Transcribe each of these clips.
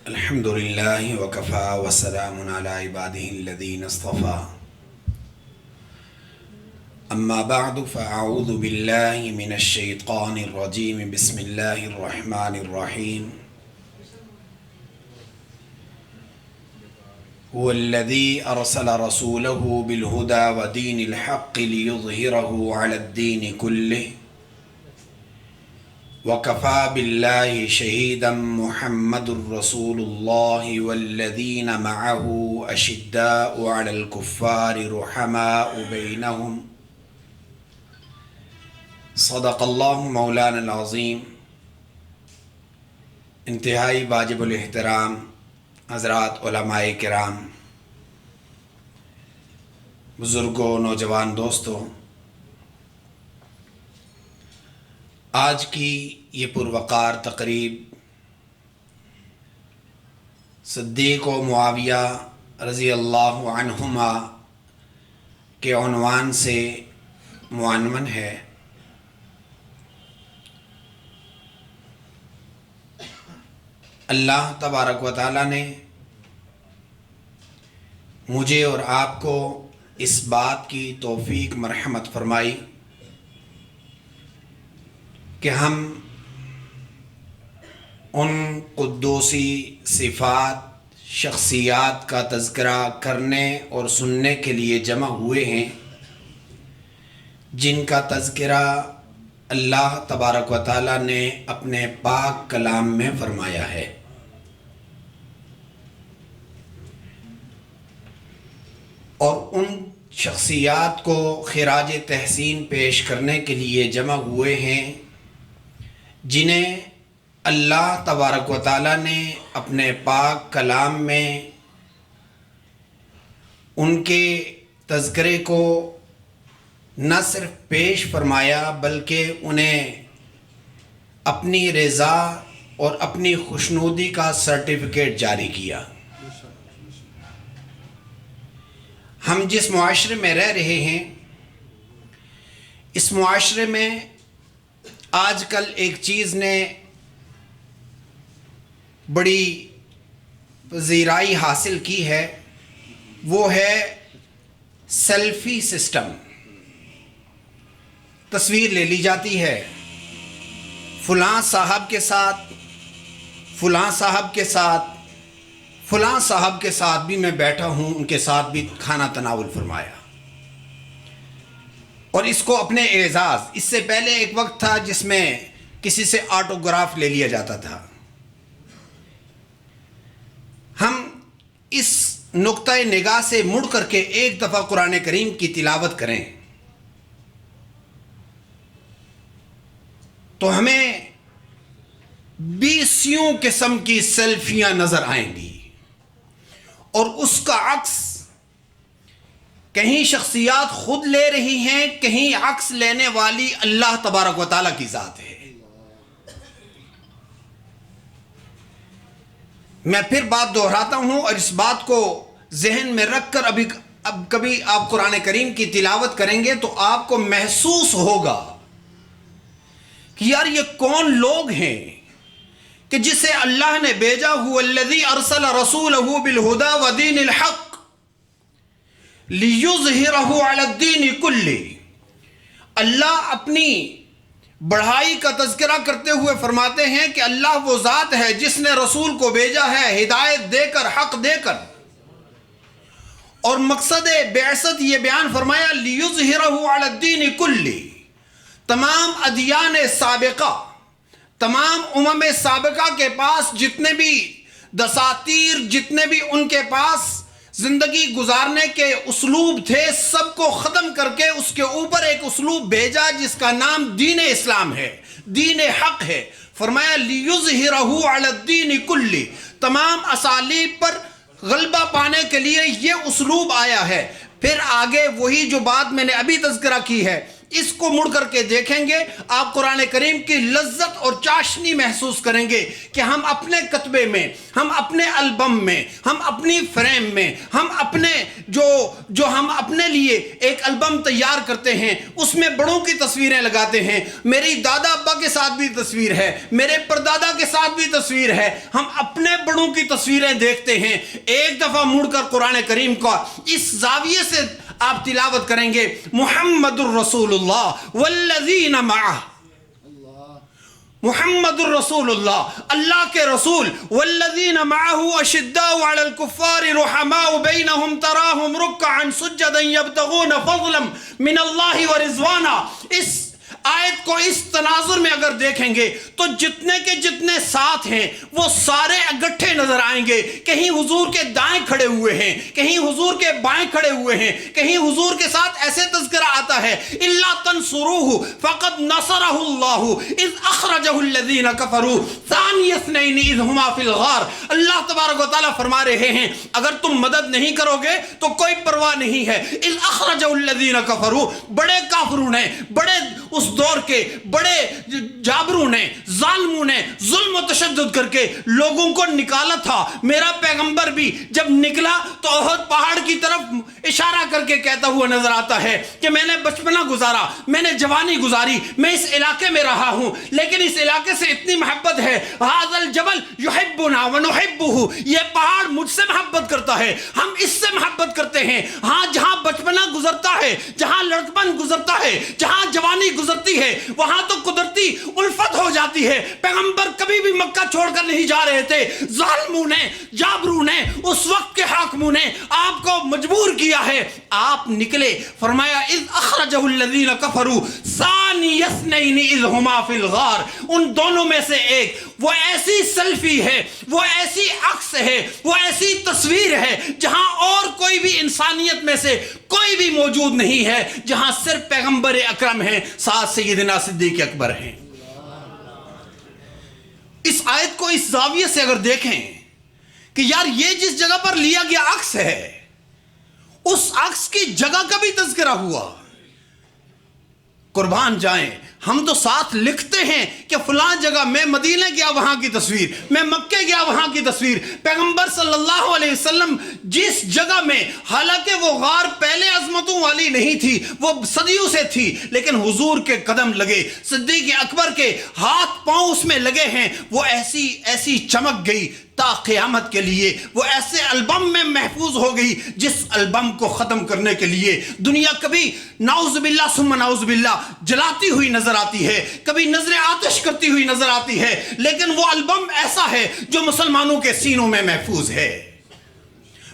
الحمد لله وكفى وسلام على عباده الذين اصطفى أما بعد فأعوذ بالله من الشيطان الرجيم بسم الله الرحمن الرحيم هو الذي أرسل رسوله بالهدى ودين الحق ليظهره على الدين كله وكفى بالله شهيدا محمد رسول الله والذين معه أشداء على الكفار رحماء بينهم صدق الله مولانا العظیم۔ انتہائی واجب الاحترام حضرات علماء کرام، بزرگوں، نوجوان دوستوں، آج کی یہ پروقار تقریب صدیق و معاویہ رضی اللہ عنہما کے عنوان سے معنون ہے۔ اللہ تبارک و تعالیٰ نے مجھے اور آپ کو اس بات کی توفیق مرحمت فرمائی کہ ہم ان قدوسی صفات شخصیات کا تذکرہ کرنے اور سننے کے لیے جمع ہوئے ہیں جن کا تذکرہ اللہ تبارک و تعالیٰ نے اپنے پاک کلام میں فرمایا ہے۔ اور ان شخصیات کو خراج تحسین پیش کرنے کے لیے جمع ہوئے ہیں جنہیں اللہ تبارک و تعالیٰ نے اپنے پاک کلام میں ان کے تذکرے کو نہ صرف پیش فرمایا بلکہ انہیں اپنی رضا اور اپنی خوشنودی کا سرٹیفکیٹ جاری کیا۔ ہم جس معاشرے میں رہ رہے ہیں، اس معاشرے میں آج کل ایک چیز نے بڑی پذیرائی حاصل کی ہے، وہ ہے سیلفی سسٹم۔ تصویر لے لی جاتی ہے فلاں صاحب کے ساتھ، فلاں صاحب کے ساتھ، فلاں صاحب کے ساتھ بھی میں بیٹھا ہوں، ان کے ساتھ بھی کھانا تناول فرمایا، اور اس کو اپنے اعزاز۔ اس سے پہلے ایک وقت تھا جس میں کسی سے آٹوگراف لے لیا جاتا تھا۔ ہم اس نقطۂ نگاہ سے مڑ کر کے ایک دفعہ قرآن کریم کی تلاوت کریں تو ہمیں 20 قسم کی سیلفیاں نظر آئیں گی، اور اس کا عکس کہیں شخصیات خود لے رہی ہیں، کہیں عکس لینے والی اللہ تبارک و تعالیٰ کی ذات ہے۔ میں پھر بات دہراتا ہوں، اور اس بات کو ذہن میں رکھ کر اب کبھی آپ قرآن کریم کی تلاوت کریں گے تو آپ کو محسوس ہوگا کہ یار یہ کون لوگ ہیں کہ جسے اللہ نے بھیجا، هو الذی ارسل رسولہ بالہدی ودین الحق لیظہرہ علی الدین کلہ۔ اللہ اپنی بڑھائی کا تذکرہ کرتے ہوئے فرماتے ہیں کہ اللہ وہ ذات ہے جس نے رسول کو بھیجا ہے ہدایت دے کر، حق دے کر، اور مقصد بعثت یہ بیان فرمایا لیظہرہ علی الدین کلہ۔ تمام ادیان سابقہ، تمام امم سابقہ کے پاس جتنے بھی دساتیر، جتنے بھی ان کے پاس زندگی گزارنے کے اسلوب تھے، سب کو ختم کر کے اس کے اوپر ایک اسلوب بھیجا جس کا نام دین اسلام ہے، دین حق ہے۔ فرمایا لیظہرہ علی الدین کلہ، تمام اسالیب پر غلبہ پانے کے لیے یہ اسلوب آیا ہے۔ پھر آگے وہی جو بات میں نے ابھی تذکرہ کی ہے، اس کو مڑ کر کے دیکھیں گے، آپ قرآن کریم کی لذت اور چاشنی محسوس کریں گے کہ ہم اپنے کتبے میں، ہم اپنے البم میں، ہم اپنی فریم میں، ہم اپنے جو ہم اپنے لیے ایک البم تیار کرتے ہیں، اس میں بڑوں کی تصویریں لگاتے ہیں۔ میری دادا ابا کے ساتھ بھی تصویر ہے، میرے پردادا کے ساتھ بھی تصویر ہے، ہم اپنے بڑوں کی تصویریں دیکھتے ہیں۔ ایک دفعہ مڑ کر قرآن کریم کا اس زاویے سے آپ تلاوت کریں گے، محمد الرسول اللہ والذین معہ، محمد الرسول اللہ، اللہ کے رسول، والذین معہ اشداء علی الکفار رحماء بینہم تراہم رکعا سجدا یبتغون فضلا من اللہ ورضوانا۔ اس آیت کو اس تناظر میں اگر دیکھیں گے تو جتنے کے جتنے ساتھ ہیں وہ سارے اگٹھے نظر آئیں گے۔ کہیں حضور کے دائیں کھڑے ہوئے ہیں، کہیں حضور کے بائیں کھڑے ہوئے ہیں، کہیں حضور کے ساتھ ایسے تذکرہ آتا ہے، الا تنصروہ فقد نصرہ اللہ اذ اخرجہ الذین کفروا ثانی اثنین اذ ہما فی الغار۔ اللہ تبارک و تعالیٰ فرما رہے ہیں اگر تم مدد نہیں کرو گے تو کوئی پرواہ نہیں ہے۔ اذ اخرجہ الذین کفروا، بڑے کافروں نے، بڑے اس دور کے بڑے جابروں نے، ظالموں نے ظلم و تشدد کر کے لوگوں کو نکالا تھا۔ میرا پیغمبر بھی جب نکلا تو احد پہاڑ کی طرف اشارہ کر کے کہتا ہوا نظر آتا ہے کہ میں نے بچپنا گزارا، میں نے جوانی گزاری، میں اس علاقے میں رہا ہوں، لیکن اس علاقے سے اتنی محبت ہے، ھذا الجبل یحبنا ونحبہ، یہ پہاڑ مجھ سے محبت کرتا ہے، ہم اس سے محبت کرتے ہیں۔ ہاں جہاں بچپنا گزرتا ہے، جہاں لڑکپن گزرتا ہے، جہاں جوانی گزرتی ہے، وہاں تو قدرتی الفت ہو جاتی ہے۔ پیغمبر کبھی بھی مکہ چھوڑ کر نہیں جا رہے تھے، ظالموں نے، جابروں نے، اس وقت کے حاکموں نے آپ کو مجبور کیا ہے، آپ نکلے۔ فرمایا اذ اخرجہ الذین کفروا ثانی اثنین اذ ہما فی الغار، ان دونوں میں سے ایک، وہ ایسی سیلفی ہے، وہ ایسی عکس ہے، وہ ایسی تصویر ہے جہاں اور کوئی بھی انسانیت میں سے کوئی بھی موجود نہیں ہے، جہاں صرف پیغمبر اکرم ہیں، ساتھ سیدنا صدیق اکبر ہیں۔ اس آیت کو اس زاویے سے اگر دیکھیں کہ یار یہ جس جگہ پر لیا گیا عکس ہے، اس عکس کی جگہ کا بھی تذکرہ ہوا۔ قربان جائیں، ہم تو ساتھ لکھتے ہیں کہ فلاں جگہ میں مدینہ گیا وہاں کی تصویر، میں مکہ گیا وہاں کی تصویر۔ پیغمبر صلی اللہ علیہ وسلم جس جگہ میں، حالانکہ وہ غار پہلے عظمتوں والی نہیں تھی، وہ صدیوں سے تھی، لیکن حضور کے قدم لگے، صدیق اکبر کے ہاتھ پاؤں اس میں لگے ہیں، وہ ایسی چمک گئی تا قیامت کے لیے، وہ ایسے البم میں محفوظ ہو گئی جس البم کو ختم کرنے کے لیے دنیا کبھی نعوذ باللہ ثم نعوذ باللہ جلاتی ہوئی نظر آتی ہے، کبھی نظر آتش کرتی ہوئی نظر آتی ہے، لیکن وہ البم ایسا ہے جو مسلمانوں کے سینوں میں محفوظ ہے۔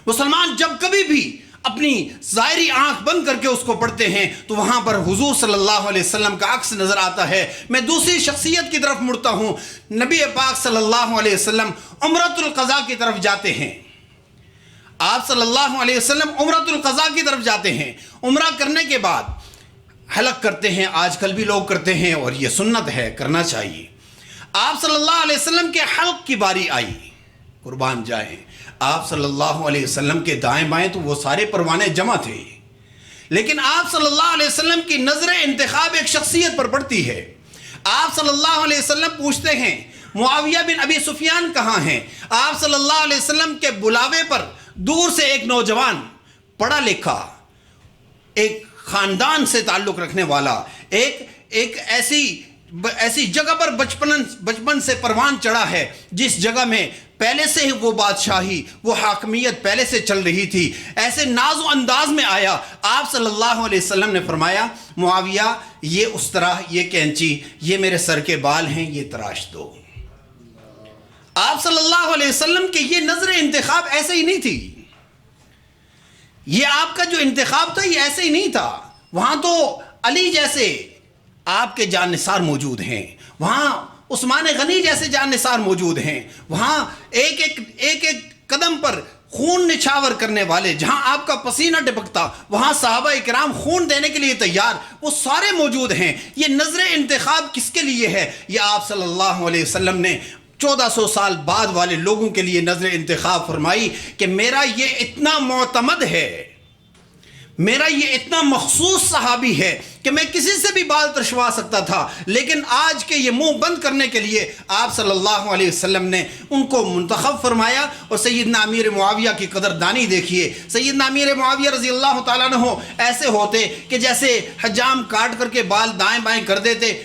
مسلمان جب کبھی بھی اپنی ظاہری آنکھ بند کر کے اس کو پڑھتے ہیں تو وہاں پر حضور صلی اللہ علیہ وسلم کا عکس نظر آتا ہے۔ میں دوسری شخصیت کی طرف مڑتا ہوں، نبی پاک صلی اللہ علیہ وسلم عمرۃ القضاء کی طرف جاتے ہیں۔ آپ صلی اللہ علیہ وسلم عمرۃ القضاء کی طرف جاتے ہیں، عمرہ کرنے کے بعد حلق کرتے ہیں، آج کل بھی لوگ کرتے ہیں اور یہ سنت ہے، کرنا چاہیے۔ آپ صلی اللہ علیہ وسلم کے حلق کی باری آئی، قربان جائیں، آپ صلی اللہ علیہ وسلم کے دائیں بائیں تو وہ سارے پروانے جمع تھے، لیکن آپ صلی اللہ علیہ وسلم کی نظر انتخاب ایک شخصیت پر پڑتی ہے۔ آپ صلی اللہ علیہ وسلم پوچھتے ہیں معاویہ بن ابی سفیان کہاں ہیں؟ آپ صلی اللہ علیہ وسلم کے بلاوے پر دور سے ایک نوجوان، پڑھا لکھا، ایک خاندان سے تعلق رکھنے والا، ایک ایسی جگہ پر بچپن سے پروان چڑھا ہے جس جگہ میں پہلے سے ہی وہ بادشاہی، وہ حاکمیت پہلے سے چل رہی تھی، ایسے ناز و انداز میں آیا۔ آپ صلی اللہ علیہ وسلم نے فرمایا معاویہ یہ اس طرح، یہ کینچی، یہ میرے سر کے بال ہیں، یہ تراش دو۔ آپ صلی اللہ علیہ وسلم کے یہ نظر انتخاب ایسے ہی نہیں تھی، یہ آپ کا جو انتخاب تھا یہ ایسے ہی نہیں تھا۔ وہاں تو علی جیسے آپ کے جان نثار موجود ہیں، وہاں عثمان غنی جیسے جان نثار موجود ہیں، وہاں ایک قدم پر خون نچھاور کرنے والے، جہاں آپ کا پسینہ ٹپکتا وہاں صحابہ اکرام خون دینے کے لیے تیار، وہ سارے موجود ہیں۔ یہ نظر انتخاب کس کے لیے ہے؟ یہ آپ صلی اللہ علیہ وسلم نے 1400 سال بعد والے لوگوں کے لیے نظر انتخاب فرمائی کہ میرا یہ اتنا معتمد ہے، میرا یہ اتنا مخصوص صحابی ہے کہ میں کسی سے بھی بال ترشوا سکتا تھا، لیکن آج کے یہ منہ بند کرنے کے لیے آپ صلی اللہ علیہ وسلم نے ان کو منتخب فرمایا۔ اور سیدنا امیر معاویہ کی قدردانی دیکھیے، سیدنا امیر معاویہ رضی اللہ تعالیٰ عنہ ایسے ہوتے کہ جیسے حجام کاٹ کر کے بال دائیں بائیں کر دیتے،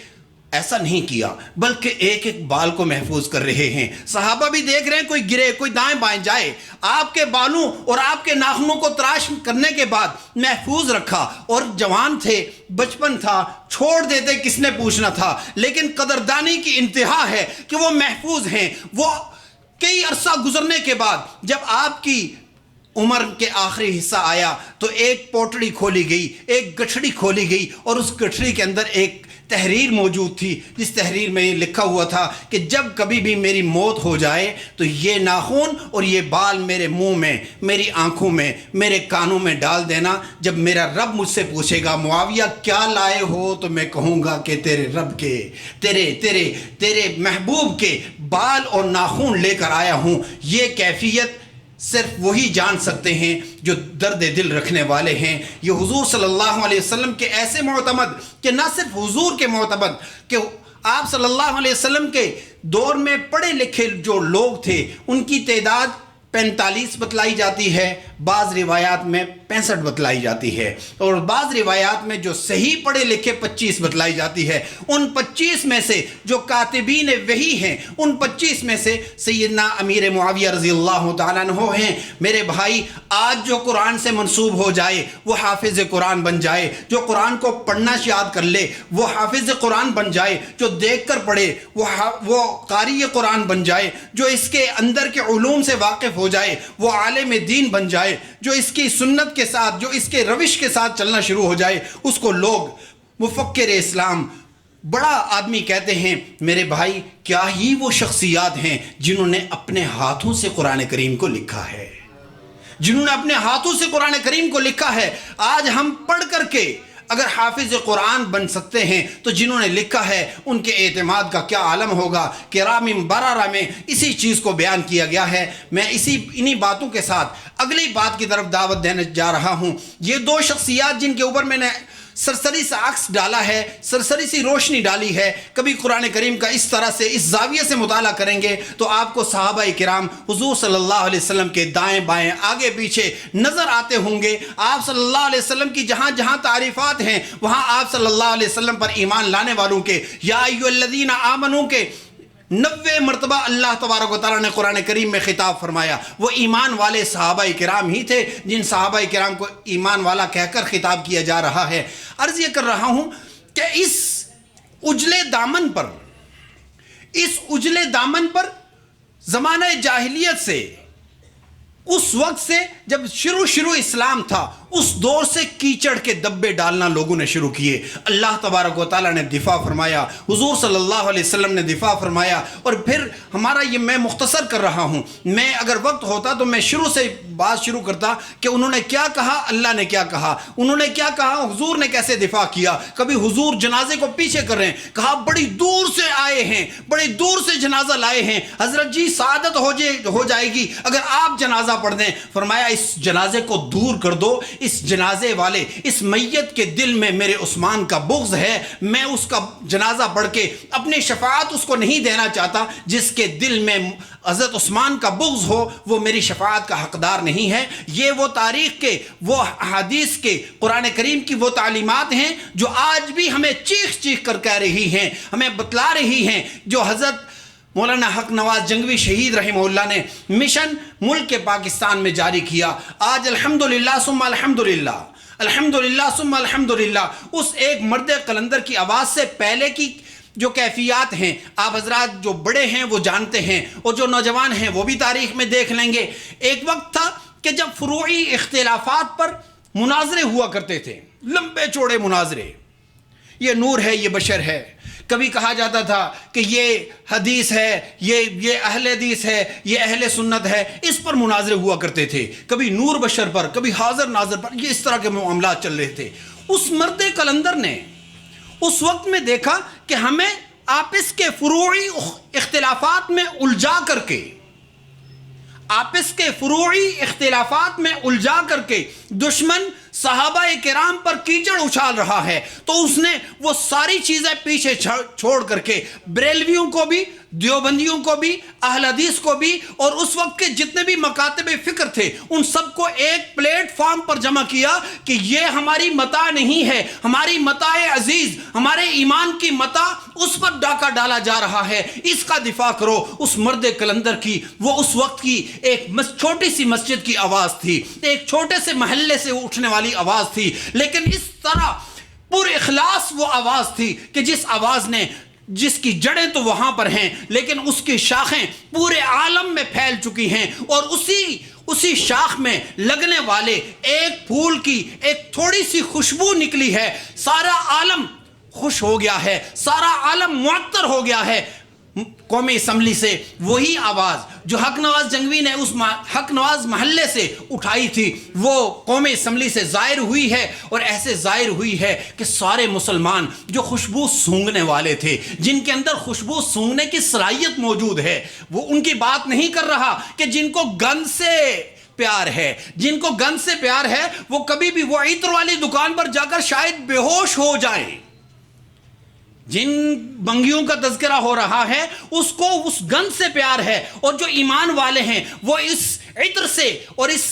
ایسا نہیں کیا، بلکہ ایک ایک بال کو محفوظ کر رہے ہیں۔ صحابہ بھی دیکھ رہے ہیں کوئی گرے، کوئی دائیں بائیں جائے، آپ کے بالوں اور آپ کے ناخنوں کو تراش کرنے کے بعد محفوظ رکھا۔ اور جوان تھے، بچپن تھا، چھوڑ دیتے، کس نے پوچھنا تھا، لیکن قدردانی کی انتہا ہے کہ وہ محفوظ ہیں۔ وہ کئی عرصہ گزرنے کے بعد جب آپ کی عمر کے آخری حصہ آیا تو ایک پوٹڑی کھولی گئی، ایک گٹھڑی کھولی گئی، اور اس گٹھڑی کے اندر ایک تحریر موجود تھی، جس تحریر میں یہ لکھا ہوا تھا کہ جب کبھی بھی میری موت ہو جائے تو یہ ناخن اور یہ بال میرے منہ میں، میری آنکھوں میں، میرے کانوں میں ڈال دینا۔ جب میرا رب مجھ سے پوچھے گا معاویہ کیا لائے ہو، تو میں کہوں گا کہ تیرے رب کے، تیرے محبوب کے بال اور ناخن لے کر آیا ہوں۔ یہ کیفیت صرف وہی جان سکتے ہیں جو درد دل رکھنے والے ہیں۔ یہ حضور صلی اللہ علیہ وسلم کے ایسے معتمد، کہ نہ صرف حضور کے معتمد، کہ آپ صلی اللہ علیہ وسلم کے دور میں پڑھے لکھے جو لوگ تھے ان کی تعداد 45 بتلائی جاتی ہے، بعض روایات میں 65 بتلائی جاتی ہے، اور بعض روایات میں جو صحیح پڑھے لکھے 25 بتلائی جاتی ہے۔ ان 25 میں سے جو کاتبین وحی ہیں، ان 25 میں سے سیدنا امیر معاویہ رضی اللہ تعالیٰ عنہ ہیں۔ میرے بھائی، آج جو قرآن سے منسوب ہو جائے وہ حافظ قرآن بن جائے، جو قرآن کو پڑھنا یاد کر لے وہ حافظ قرآن بن جائے، جو دیکھ کر پڑھے وہ قاری قرآن بن جائے، جو اس کے اندر کے علوم سے واقف ہو جائے وہ عالم دین بن جائے، جو اس کی سنت کے ساتھ، جو اس کے روش کے ساتھ چلنا شروع ہو جائے، اس کو لوگ مفکر اسلام، بڑا آدمی کہتے ہیں۔ میرے بھائی، کیا ہی وہ شخصیات ہیں جنہوں نے اپنے ہاتھوں سے قرآن کریم کو لکھا ہے، جنہوں نے اپنے ہاتھوں سے قرآن کریم کو لکھا ہے۔ آج ہم پڑھ کر کے اگر حافظ قرآن بن سکتے ہیں تو جنہوں نے لکھا ہے ان کے اعتماد کا کیا عالم ہوگا۔ کرام برارہ میں اسی چیز کو بیان کیا گیا ہے۔ میں انہی باتوں کے ساتھ اگلی بات کی طرف دعوت دینے جا رہا ہوں۔ یہ دو شخصیات جن کے اوپر میں نے سرسری سا عکس ڈالا ہے، سرسری سی روشنی ڈالی ہے، کبھی قرآن کریم کا اس طرح سے، اس زاویے سے مطالعہ کریں گے تو آپ کو صحابہ کرام حضور صلی اللہ علیہ وسلم کے دائیں بائیں، آگے پیچھے نظر آتے ہوں گے۔ آپ صلی اللہ علیہ وسلم کی جہاں جہاں تعریفات ہیں وہاں آپ صلی اللہ علیہ وسلم پر ایمان لانے والوں کے یا ایھا الذین آمنوا کے 90 مرتبہ اللہ تبارک و تعالیٰ نے قرآن کریم میں خطاب فرمایا۔ وہ ایمان والے صحابہ کرام ہی تھے جن صحابہ کرام کو ایمان والا کہہ کر خطاب کیا جا رہا ہے۔ عرض یہ کر رہا ہوں کہ اس اجلے دامن پر زمانہ جاہلیت سے، اس وقت سے جب شروع اسلام تھا، اس دور سے کیچڑ کے دبے ڈالنا لوگوں نے شروع کیے۔ اللہ تبارک و تعالیٰ نے دفاع فرمایا، حضور صلی اللہ علیہ وسلم نے دفاع فرمایا، اور پھر ہمارا یہ، میں مختصر کر رہا ہوں، میں اگر وقت ہوتا تو میں شروع سے بات شروع کرتا کہ انہوں نے کیا کہا، اللہ نے کیا کہا، انہوں نے کیا کہا، حضور نے کیسے دفاع کیا۔ کبھی حضور جنازے کو پیچھے کر رہے ہیں، کہا بڑی دور سے آئے ہیں، بڑی دور سے جنازہ لائے ہیں، حضرت جی سعادت ہو جائے گی اگر آپ جنازہ پڑھ دیں۔ فرمایا اس جنازے کو دور کر دو، اس جنازے والے، اس میت کے دل میں میرے عثمان کا بغض ہے، میں اس کا جنازہ پڑھ کے اپنی شفاعت اس کو نہیں دینا چاہتا۔ جس کے دل میں حضرت عثمان کا بغض ہو وہ میری شفاعت کا حقدار نہیں ہے۔ یہ وہ تاریخ کے، وہ احادیث کے، قرآن کریم کی وہ تعلیمات ہیں جو آج بھی ہمیں چیخ چیخ کر کہہ رہی ہیں، ہمیں بتلا رہی ہیں، جو حضرت مولانا حق نواز جنگوی شہید رحمہ اللہ نے مشن ملک کے پاکستان میں جاری کیا۔ آج الحمدللہ ثم الحمدللہ، الحمدللہ ثم الحمدللہ، اس ایک مرد قلندر کی آواز سے پہلے کی جو کیفیات ہیں آپ حضرات جو بڑے ہیں وہ جانتے ہیں، اور جو نوجوان ہیں وہ بھی تاریخ میں دیکھ لیں گے۔ ایک وقت تھا کہ جب فروعی اختلافات پر مناظرے ہوا کرتے تھے، لمبے چوڑے مناظرے، یہ نور ہے، یہ بشر ہے۔ کبھی کہا جاتا تھا کہ یہ حدیث ہے، یہ اہل حدیث ہے، یہ اہل سنت ہے، اس پر مناظرے ہوا کرتے تھے۔ کبھی نور بشر پر، کبھی حاضر ناظر پر، یہ اس طرح کے معاملات چل رہے تھے۔ اس مرد قلندر نے اس وقت میں دیکھا کہ ہمیں آپس کے فروعی اختلافات میں الجھا کر کے دشمن صحابہ کرام پر کیچڑ اچھال رہا ہے، تو اس نے وہ ساری چیزیں پیچھے چھوڑ کر کے بریلویوں کو بھی، دیوبندیوں کو بھی، اہل حدیث کو بھی، اور اس وقت کے جتنے بھی مکاتب فکر تھے ان سب کو ایک پلیٹ فارم پر جمع کیا کہ یہ ہماری متاع نہیں ہے، ہماری متاع عزیز، ہمارے ایمان کی متاع، اس پر ڈاکہ ڈالا جا رہا ہے، اس کا دفاع کرو۔ اس مرد کلندر کی وہ اس وقت کی ایک چھوٹی سی مسجد کی آواز تھی، ایک چھوٹے سے محلے سے اٹھنے والی آواز تھی، لیکن اس طرح پر اخلاص وہ آواز تھی کہ جس کی جڑیں تو وہاں پر ہیں لیکن اس کی شاخیں پورے عالم میں پھیل چکی ہیں، اور اسی شاخ میں لگنے والے ایک پھول کی ایک تھوڑی سی خوشبو نکلی ہے، سارا عالم خوش ہو گیا ہے، سارا عالم معطر ہو گیا ہے۔ قومی اسمبلی سے وہی آواز جو حق نواز جنگوی نے اس حق نواز محلے سے اٹھائی تھی وہ قومی اسمبلی سے ظاہر ہوئی ہے، اور ایسے ظاہر ہوئی ہے کہ سارے مسلمان جو خوشبو سونگھنے والے تھے، جن کے اندر خوشبو سونگھنے کی صلاحیت موجود ہے، وہ ان کی بات نہیں کر رہا کہ جن کو گند سے پیار ہے، جن کو گند سے پیار ہے وہ کبھی بھی وہ عطر والی دکان پر جا کر شاید بے ہوش ہو جائیں۔ جن بنگیوں کا تذکرہ ہو رہا ہے اس کو اس گند سے پیار ہے، اور جو ایمان والے ہیں وہ اس عطر سے اور اس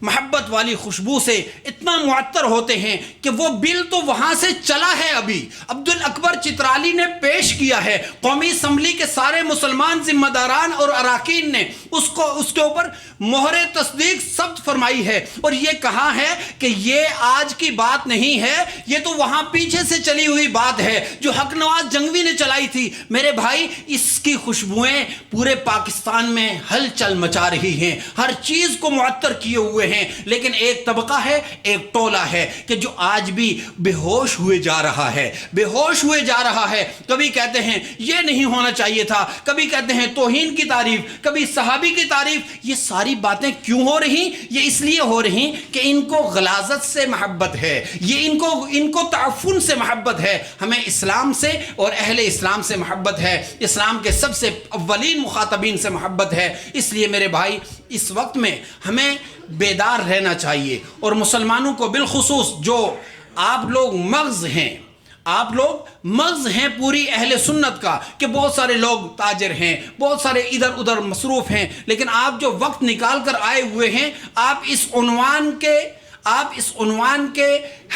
محبت والی خوشبو سے اتنا معطر ہوتے ہیں کہ وہ بل تو وہاں سے چلا ہے۔ ابھی عبد الاکبر چترالی نے پیش کیا ہے، قومی اسمبلی کے سارے مسلمان ذمہ داران اور اراکین نے اس کے اوپر مہر تصدیق ثبت فرمائی ہے، اور یہ کہا ہے کہ یہ آج کی بات نہیں ہے، یہ تو وہاں پیچھے سے چلی ہوئی بات ہے جو حق نواز جنگوی نے چلائی تھی۔ میرے بھائی، اس کی خوشبوئیں پورے پاکستان میں ہلچل مچا رہی ہیں، ہر چیز کو معطر کیے ہوئے ہیں، لیکن ایک طبقہ ہے، ایک ٹولہ ہے کہ جو آج بھی بے ہوش ہوئے جا رہا ہے، بے ہوش ہوئے جا رہا ہے۔ کبھی کہتے ہیں یہ نہیں ہونا چاہیے تھا، کبھی کہتے ہیں توہین کی تعریف، کبھی صحابی کی تعریف۔ یہ ساری باتیں کیوں ہو رہی؟ یہ اس لیے ہو رہی کہ ان کو غلاظت سے محبت ہے، یہ ان کو تعفن سے محبت ہے۔ ہمیں اسلام سے اور اہل اسلام سے محبت ہے، اسلام کے سب سے اولین مخاطبین سے محبت ہے۔ اس لیے میرے بھائی، اس وقت میں ہمیں بیدار رہنا چاہیے، اور مسلمانوں کو بالخصوص جو آپ لوگ مغز ہیں پوری اہل سنت کا، کہ بہت سارے لوگ تاجر ہیں، بہت سارے ادھر ادھر مصروف ہیں، لیکن آپ جو وقت نکال کر آئے ہوئے ہیں، آپ اس عنوان کے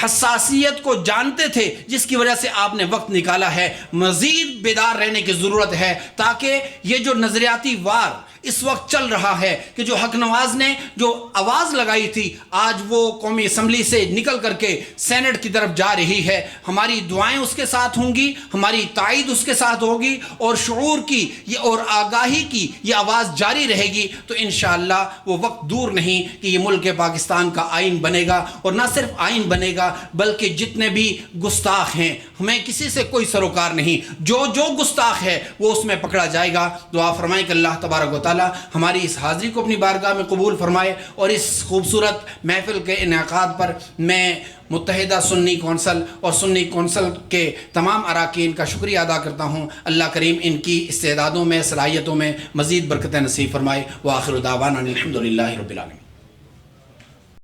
حساسیت کو جانتے تھے جس کی وجہ سے آپ نے وقت نکالا ہے۔ مزید بیدار رہنے کی ضرورت ہے تاکہ یہ جو نظریاتی وار اس وقت چل رہا ہے کہ جو حق نواز نے جو آواز لگائی تھی آج وہ قومی اسمبلی سے نکل کر کے سینٹ کی طرف جا رہی ہے، ہماری دعائیں اس کے ساتھ ہوں گی، ہماری تائید اس کے ساتھ ہوگی، اور شعور کی اور آگاہی کی یہ آواز جاری رہے گی، تو انشاءاللہ وہ وقت دور نہیں کہ یہ ملک پاکستان کا آئین بنے گا، اور نہ صرف آئین بنے گا بلکہ جتنے بھی گستاخ ہیں، ہمیں کسی سے کوئی سروکار نہیں، جو گستاخ ہے وہ اس میں پکڑا جائے گا۔ دعا فرمائیں کہ اللہ تبارک و تعالی ہماری اس حاضری کو اپنی بارگاہ میں قبول فرمائے، اور اس خوبصورت محفل کے انعقاد پر میں متحدہ سنی کونسل اور سنی کونسل کے تمام اراکین کا شکریہ ادا کرتا ہوں۔ اللہ کریم ان کی استعدادوں میں، صلاحیتوں میں مزید برکتیں نصیب فرمائے۔ وآخر دعوانا الحمدللہ رب العالمین۔